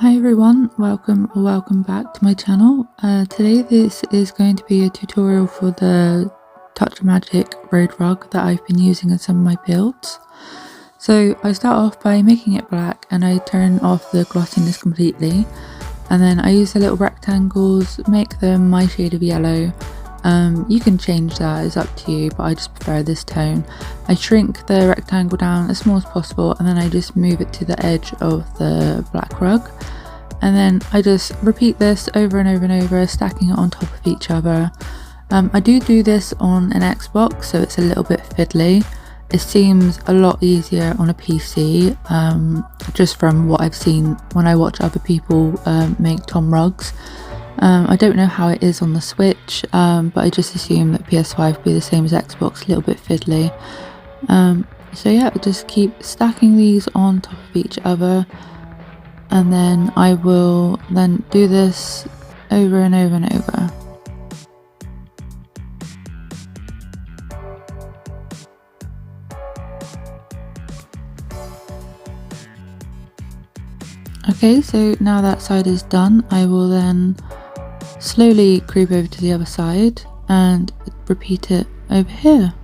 Hi everyone, welcome back to my channel. Today this is going to be a tutorial for the Touch of Magic road rug that I've been using in some of my builds. So I start off by making it black and I turn off the glossiness completely, and then I use the little rectangles, make them my shade of yellow. You can change that, it's up to you, but I just prefer this tone. I shrink the rectangle down as small as possible and then I just move it to the edge of the black rug, and then I just repeat this over and over and over, stacking it on top of each other. I do this on an Xbox, so it's a little bit fiddly. It seems a lot easier on a PC, just from what I've seen when I watch other people make Tom rugs. I don't know how it is on the Switch, but I just assume that PS5 would be the same as Xbox, a little bit fiddly. So yeah, I just keep stacking these on top of each other, and then I will then do this over and over and over. Okay, so now that side is done, I will then slowly creep over to the other side and repeat it over here.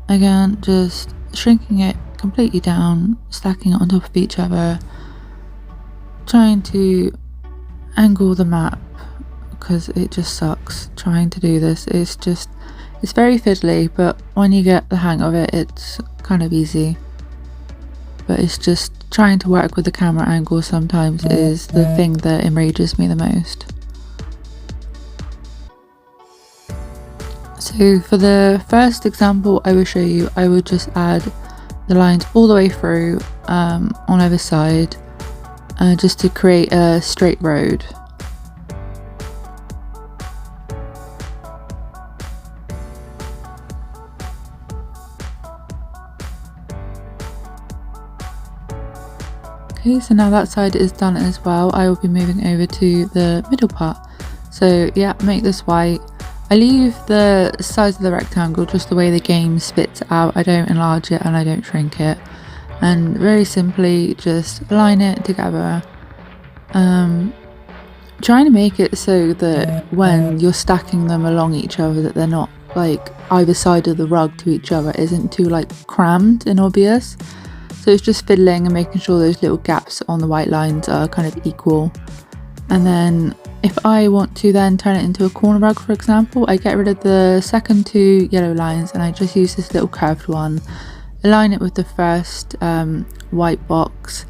Again, just shrinking it completely down, stacking it on top of each other, trying to angle the map because it just sucks trying to do this. It's very fiddly, but when you get the hang of it, it's kind of easy. But it's just trying to work with the camera angle sometimes is the thing that enrages me the most. So for the first example I will show you, I will just add the lines all the way through on either side, just to create a straight road. Okay, so now that side is done as well, I will be moving over to the middle part. So yeah, make this white. I leave the size of the rectangle just the way the game spits out. I don't enlarge it and I don't shrink it. And very simply just line it together. Trying to make it so that when you're stacking them along each other that they're not like either side of the rug to each other isn't too like crammed and obvious. So it's just fiddling and making sure those little gaps on the white lines are kind of equal. And then if I want to then turn it into a corner rug, for example, I get rid of the second two yellow lines and I just use this little curved one, align it with the first white box,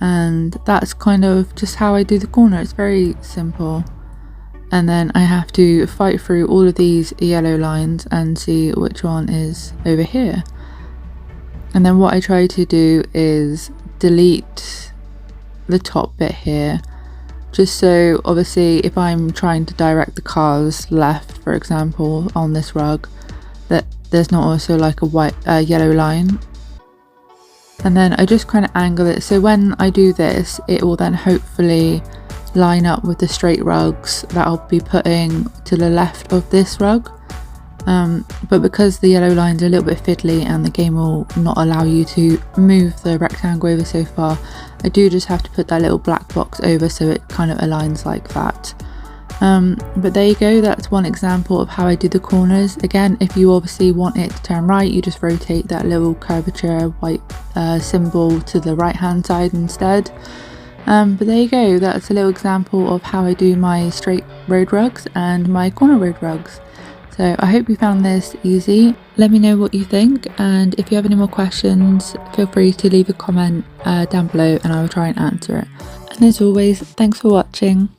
and that's kind of just how I do the corner. It's very simple. And then I have to fight through all of these yellow lines and see which one is over here. And then what I try to do is delete the top bit here, just so obviously if I'm trying to direct the cars left, for example, on this rug, that there's not also like a white yellow line. And then I just kind of angle it so when I do this it will then hopefully line up with the straight rugs that I'll be putting to the left of this rug. But because the yellow lines are a little bit fiddly and the game will not allow you to move the rectangle over so far, I do just have to put that little black box over so it kind of aligns like that. But there you go, that's one example of how I do the corners. Again, if you obviously want it to turn right, you just rotate that little curvature white symbol to the right hand side instead. But there you go, that's a little example of how I do my straight road rugs and my corner road rugs. So I hope you found this easy. Let me know what you think, and if you have any more questions, feel free to leave a comment down below and I will try and answer it. And as always, thanks for watching.